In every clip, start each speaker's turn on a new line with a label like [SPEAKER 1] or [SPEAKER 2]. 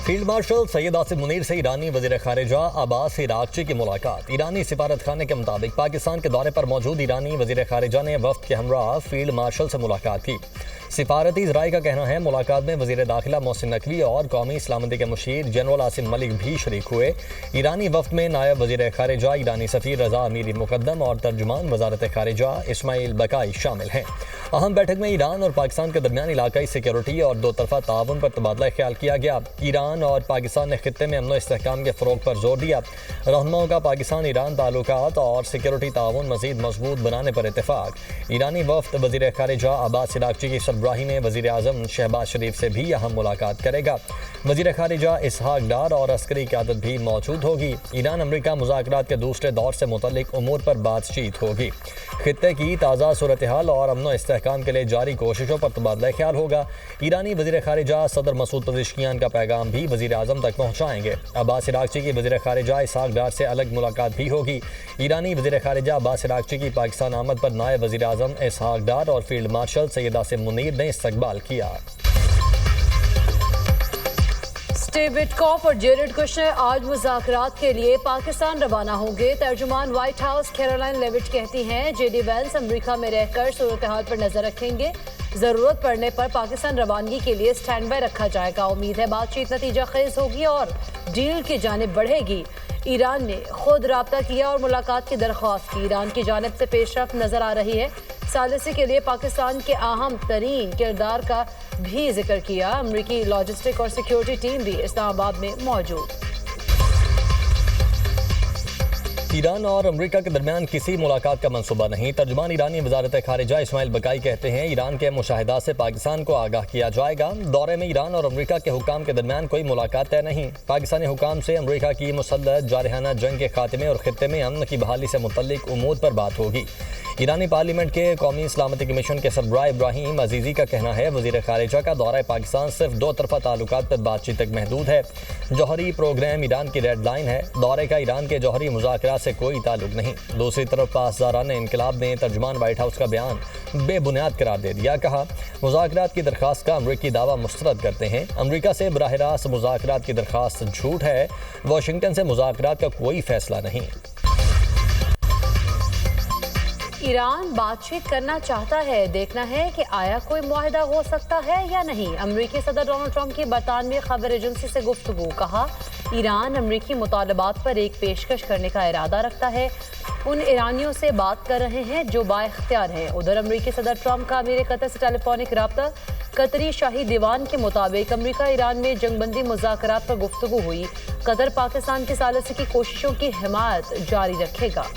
[SPEAKER 1] Field marshal Syed Asim Munir से ईरानी वज़ीर ख़ारिजा अब्बास इराक़ची की मुलाकात। ईरानी सिफारत खाने के मुताबिक पाकिस्तान के दौरे पर मौजूद ईरानी वज़ीर ख़ारिजा ने वफ़द के हमरा फील्ड मार्शल से मुलाकात की। सिफारती ज़राए का कहना है मुलाकात में वज़ीर दाखिला मोहसिन नकवी और कौमी सलामती के मुशीर जनरल आसिम मलिक भी शरीक हुए। ईरानी वफ़द में नायब वज़ीर ख़ारिजा ईरानी सफ़ीर रज़ा अमीरी मुक़द्दम और तर्जुमान वज़ारत ख़ारिजा इस्माइल बकाई शामिल हैं। अहम बैठक में ईरान और पाकिस्तान के दरमियान इलाकाई सिक्योरिटी और दो तरफ़ा ताउन पर तबादला ख्याल किया गया। ईरान और पाकिस्तान ने खित्ते में अमन इस्तेहकाम के फ़रोग़ पर जोर दिया। रहनुमाओं का पाकिस्तान ईरान ताल्लुकात और सिक्योरिटी ताउन मज़ीद मजबूत बनाने पर इत्तेफाक। ईरानी वफ़द वज़ीर ख़ारिजा अब्बास इराक़ची की सरबराही में वज़ीर आज़म शहबाज शरीफ से भी अहम मुलाकात करेगा। वज़ीर ख़ारिजा इसहाक डार और अस्करी क़यादत भी मौजूद होगी। ईरान अमरीका मुज़ाकरात के दूसरे दौर से मुतल्लिक़ उमूर पर बातचीत होगी। खित्ते की ताज़ा सूरत हाल और अमन इस्तेहकाम के लिए जारी कोशिशों पर तबादला ख्याल होगा। ईरानी वज़ीर ख़ारिजा सदर मसूद पज़ेश्कियान का पैगाम भी वज़ीर आज़म तक पहुँचाएंगे। अब्बास इराक़ची की वज़ीर ख़ारिजा इसहाक डार से अलग मुलाकात भी होगी। ईरानी वज़ीर ख़ारिजा अब्बास इराक़ची की पाकिस्तान आमद पर नायब वज़ीर आज़म इसहाक डार और फील्ड मार्शल सैयद आसिम मुनीर ने इस्तकबाल किया।
[SPEAKER 2] स्टीव विटकॉफ और जेरेड कुशनर आज मुज़ाकरात के लिए पाकिस्तान रवाना होंगे। तर्जुमान व्हाइट हाउस कैरोलाइन लेविट कहती हैं जेडी वेंस अमेरिका में रहकर सूरत हाल पर नजर रखेंगे। ज़रूरत पड़ने पर पाकिस्तान रवानगी के लिए स्टैंड बाय रखा जाएगा। उम्मीद है बातचीत नतीजा खेज होगी और डील की जानिब बढ़ेगी। ईरान ने खुद राब्ता किया और मुलाकात की दरख्वास्त की। ईरान की जानिब से पेशरफ्त नजर आ रही है। सालिसी के लिए पाकिस्तान के अहम तरीन किरदार का भी जिक्र किया। अमरीकी लॉजिस्टिक और सिक्योरिटी टीम भी इस्लामाबाद में मौजूद।
[SPEAKER 1] ईरान और अमेरिका के दरमियान किसी मुलाकात का मंसूबा नहीं। तर्जुमान ईरानी वज़ारत ख़ारिजा इस्माइल बकाई कहते हैं ईरान के मुशाहिदात से पाकिस्तान को आगाह किया जाएगा। दौरे में ईरान और अमेरिका के हुकाम के दरमियान कोई मुलाकात तय नहीं। पाकिस्तानी हुकाम से अमेरिका की मुसल्लह जारहाना जंग के खात्मे और खित्ते में अमन की बहाली से मुतल्लिक उमूर पर बात होगी। ईरानी पार्लियामेंट के कौमी सलामती कमीशन के सरबराह इब्राहिम अजीज़ी का कहना है वज़ीर ख़ारिजा का दौरा पाकिस्तान सिर्फ दो तरफ़ा ताल्लुकात पर बातचीत तक महदूद है। जौहरी प्रोग्राम ईरान की रेड लाइन है। दौरे का ईरान के जौहरी मुज़ाकरात से कोई ताल्लुक नहीं। दूसरी तरफ पासदारान इनकलाब ने तर्जुमान व्हाइट हाउस का बयान बेबुनियाद करार दे दिया। कहा मुज़ाकरात की दरख्वास्त का अमरीकी दावा मुस्तरद करते हैं। अमरीका से बराह रास्त मुज़ाकरात की दरख्वास्त झूठ है। वाशिंगटन से मुज़ाकरात का कोई फैसला नहीं।
[SPEAKER 2] ईरान बातचीत करना चाहता है। देखना है कि आया कोई मुआहिदा हो सकता है या नहीं। अमरीकी सदर डोनाल्ड ट्रंप की बरतानवी खबर एजेंसी से गुफ्तगू। कहा ईरान अमरीकी मुतालबात पर एक पेशकश करने का इरादा रखता है। उन ईरानियों से बात कर रहे हैं जो बाइख्तियार हैं। उधर अमरीकी सदर ट्रंप का अमीर कतर से टेलीफोनिक रब्ता। कतरी शाही दीवान के मुताबिक अमरीका ईरान में जंगबंदी मुज़ाकरात पर गुफ्तगू हुई। कतर पाकिस्तान की सालिसी की कोशिशों की हिमायत जारी रखेगा।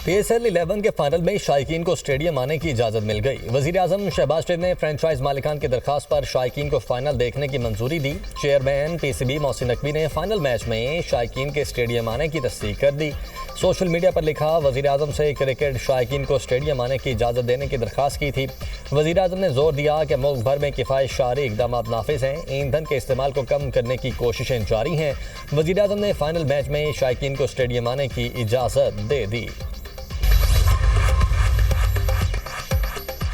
[SPEAKER 1] PSL 11 के फाइनल में शायकीन को स्टेडियम आने की इजाज़त मिल गई। वज़ीर आज़म शहबाज शरीफ ने फ्रेंचाइज मालिकान की दरख्वास्त पर शायकीन को फाइनल देखने की मंजूरी दी। चेयरमैन PCB मोहसिन नकवी ने फाइनल मैच में शायकीन के स्टेडियम आने की तस्दीक कर दी। सोशल मीडिया पर लिखा वज़ीर आज़म से क्रिकेट शायकीन को स्टेडियम आने की इजाज़त देने की दरख्वास्त की थी। वज़ीर आज़म ने जोर दिया कि मुल्क भर में किफ़ायत शारी इक़दाम नाफिज हैं। ईंधन के इस्तेमाल को कम करने की कोशिशें जारी हैं। वज़ीर आज़म ने फाइनल मैच में शायकीन को स्टेडियम आने की इजाज़त दे दी।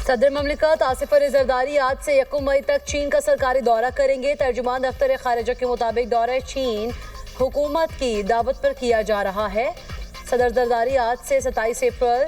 [SPEAKER 2] सदर ममलिकत आसिफ अली जरदारी आज से 1 मई तक चीन का सरकारी दौरा करेंगे। तर्जुमान दफ्तर ख़ारिजा के मुताबिक दौरा चीन हुकूमत की दावत पर किया जा रहा है। सदर जरदारी आज से 27 अप्रैल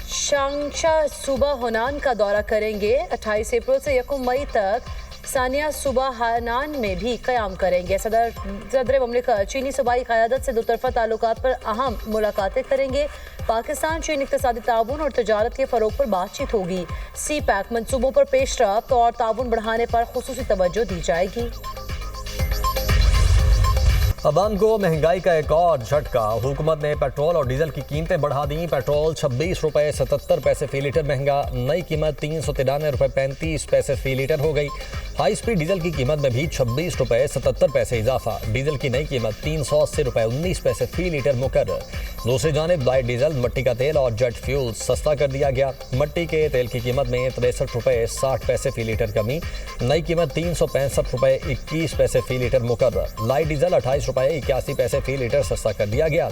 [SPEAKER 2] शांगशा सूबा हुनान का दौरा करेंगे। 28 अप्रैल से 1 मई तक सानिया सूबा हानान में भी क़याम करेंगे। सदर ममलिकत चीनी सूबाई क़यादत से दो तरफ़ा ताल्लुकात पर अहम मुलाकातें करेंगे। पाकिस्तान चीन इक़्तिसादी ताउन और तजारत के फ़रोग़ पर बातचीत होगी। CPEC मनसूबों पर पेशरफ्त और ताउन बढ़ाने पर खुसूसी तवज्जो दी जाएगी।
[SPEAKER 1] अवाम को महंगाई का एक और झटका। हुकूमत ने पेट्रोल और डीजल की कीमतें बढ़ा दी। पेट्रोल 26 रुपये 77 पैसे फ़ी लीटर महंगा। नई कीमत 393 रुपये 35 पैसे फ़ी लीटर हो गई। हाई स्पीड डीजल की कीमत में भी 26 रुपये 77 पैसे इजाफा। डीजल की नई कीमत 380 रुपये 19 पैसे फ़ी लीटर मुकर्रर। दूसरी जानिब लाइट डीजल, मट्टी का तेल और जेट फ्यूल सस्ता कर दिया गया। मट्टी के तेल की कीमत में 63 रुपये 60 पैसे फ़ी लीटर कमी। नई कीमत 365 रुपये 21 पैसे फ़ी लीटर मुकर्रर। लाइट डीजल 28 रुपये 81 पैसे फ़ी लीटर सस्ता कर दिया गया।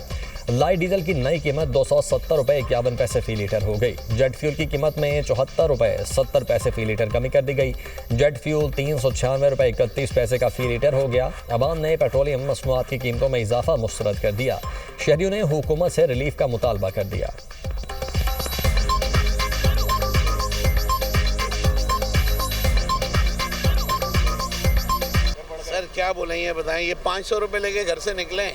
[SPEAKER 1] लाइट डीजल की नई कीमत 270 रुपये 51 पैसे फी लीटर हो गई। जेट फ्यूल की कीमत में 74 रुपये 70 पैसे फी लीटर कमी कर दी गई। जेट फ्यूल 396 रुपये 31 पैसे का फी लीटर हो गया। अवाम ने पेट्रोलियम मसनूआत की कीमतों में इजाफा मुस्तरद कर दिया। शहरियों ने हुकूमत से रिलीफ का मुतालबा कर दिया।
[SPEAKER 3] सर क्या बोलें ये बताएं, ये 500 रुपये लेके घर से निकलें,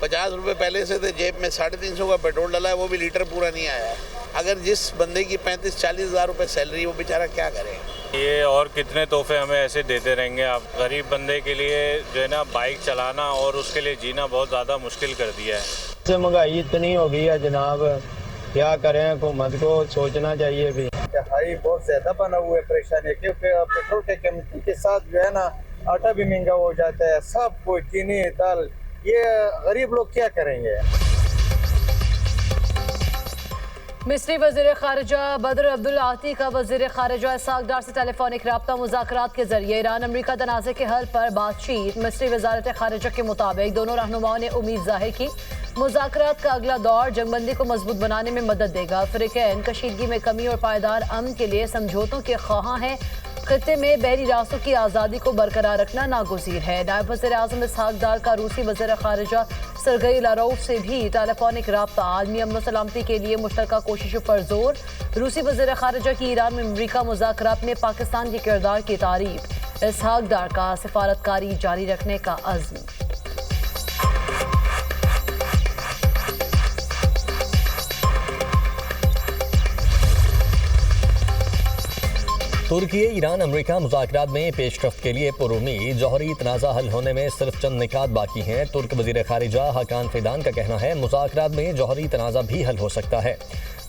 [SPEAKER 3] 50 रुपये पहले से थे, जेब में 350 का पेट्रोल डाला है, वो भी लीटर पूरा नहीं आया है। अगर जिस बंदे की 35-40 हज़ार रुपये सैलरी, वो बेचारा क्या करे।
[SPEAKER 4] ये और कितने तोहफे हमें ऐसे देते रहेंगे। आप गरीब बंदे के लिए जो है ना, बाइक चलाना और उसके लिए जीना बहुत ज़्यादा मुश्किल कर दिया है।
[SPEAKER 5] महंगाई इतनी हो गई है जनाब, क्या करें, हुकूमत को सोचना चाहिए भी।
[SPEAKER 6] हाई बहुत ज़्यादा बना हुआ है परेशानी, क्योंकि पेट्रोल के कीमत के साथ जो है ना, आटा भी महंगा हो जाता है, सब कुछ, चीनी, दाल, ये गरीब लोग क्या करेंगे।
[SPEAKER 2] मिस्री वज़ीर ख़ारिजा बदर अब्दुल आती का वज़ीर ख़ारिजा इसहाक़ डार से टेलीफोनिक रब्ता मुज़ाकरात के जरिए ईरान अमरीका तनाज़े के हल पर बातचीत। मिस्री वज़ारत ख़ारिजा के मुताबिक दोनों रहनुमाओं ने उम्मीद ज़ाहिर की मुज़ाकरात का अगला दौर जंगबंदी को मजबूत बनाने में मदद देगा। फ़रीक़ैन कशीदगी में कमी और पायदार अमन के लिए समझौतों के ख्वाहां हैं। खित्ते में बहरी रास्तों की आज़ादी को बरकरार रखना नागुज़ीर है। नायब वज़ीर आज़म इसहाक़ डार का रूसी वज़ीर ख़ारिजा सरगई लारोव से भी टेलीफोनिक रब्ता। आलमी अमन सलामती के लिए मुश्तरका कोशिशों पर जोर। रूसी वज़ीर ख़ारिजा की ईरान में अमरीका मुज़ाकरात में पाकिस्तान के किरदार की तारीफ। इसहाक़ डार का सिफारतकारी जारी रखने का अज़्म।
[SPEAKER 1] तुर्की ईरान अमरीका मुज़ाकरात में पेशरफ्त के लिए पुरुमीद। जौहरी तनाज़ा हल होने में सिर्फ चंद निकात बाकी हैं। तुर्क वज़ीर ख़ारिजा हकान फिदान का कहना है मुज़ाकरात में जौहरी तनाज़ा भी हल हो सकता है।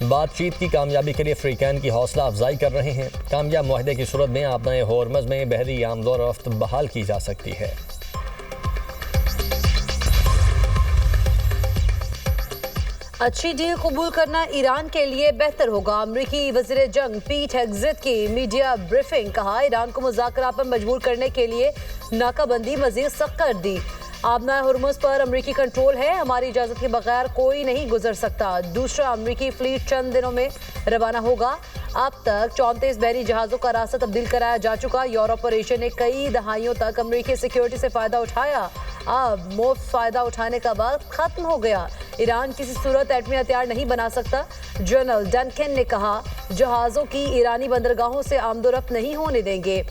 [SPEAKER 1] बातचीत की कामयाबी के लिए फ़रीक़ैन की हौसला अफजाई कर रहे हैं। कामयाब मुआहदे की सूरत में आपने होरमज़ में बहरी आमदोरफ्त बहाल की जा सकती है।
[SPEAKER 2] अच्छी डील कबूल करना ईरान के लिए बेहतर होगा। अमरीकी वज़ीर जंग पीट हेग्ज़ेट की मीडिया ब्रीफिंग। कहा ईरान को मुज़ाकरात पर मजबूर करने के लिए नाकाबंदी मज़ीद सख्त कर दी। आबना हुर्मुज़ पर अमरीकी कंट्रोल है, हमारी इजाज़त के बगैर कोई नहीं गुजर सकता। दूसरा अमरीकी फ्लीट चंद दिनों में रवाना होगा। अब तक 34 बहरी जहाज़ों का रास्ता तब्दील कराया जा चुका। यूरोप और एशिया ने कई दहाइयों तक अमरीकी सिक्योरिटी से फ़ायदा उठाया। अब मुफ्त फ़ायदा उठाने का वक्त ख़त्म हो गया। ईरान किसी सूरत एटमी हथियार नहीं बना सकता। जनरल डनकन ने कहा जहाज़ों की ईरानी बंदरगाहों से आमदोरफ्त नहीं होने देंगे।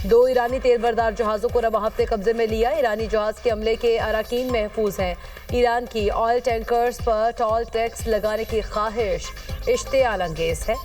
[SPEAKER 2] 2 ईरानी तेल बरदार जहाज़ों को रवा हफ्ते कब्जे में लिया। ईरानी जहाज़ के अमले के अराकीन महफूज हैं। ईरान की ऑयल टैंकर्स पर टोल टैक्स लगाने की ख्वाहिश इश्तियाल अंगेज है।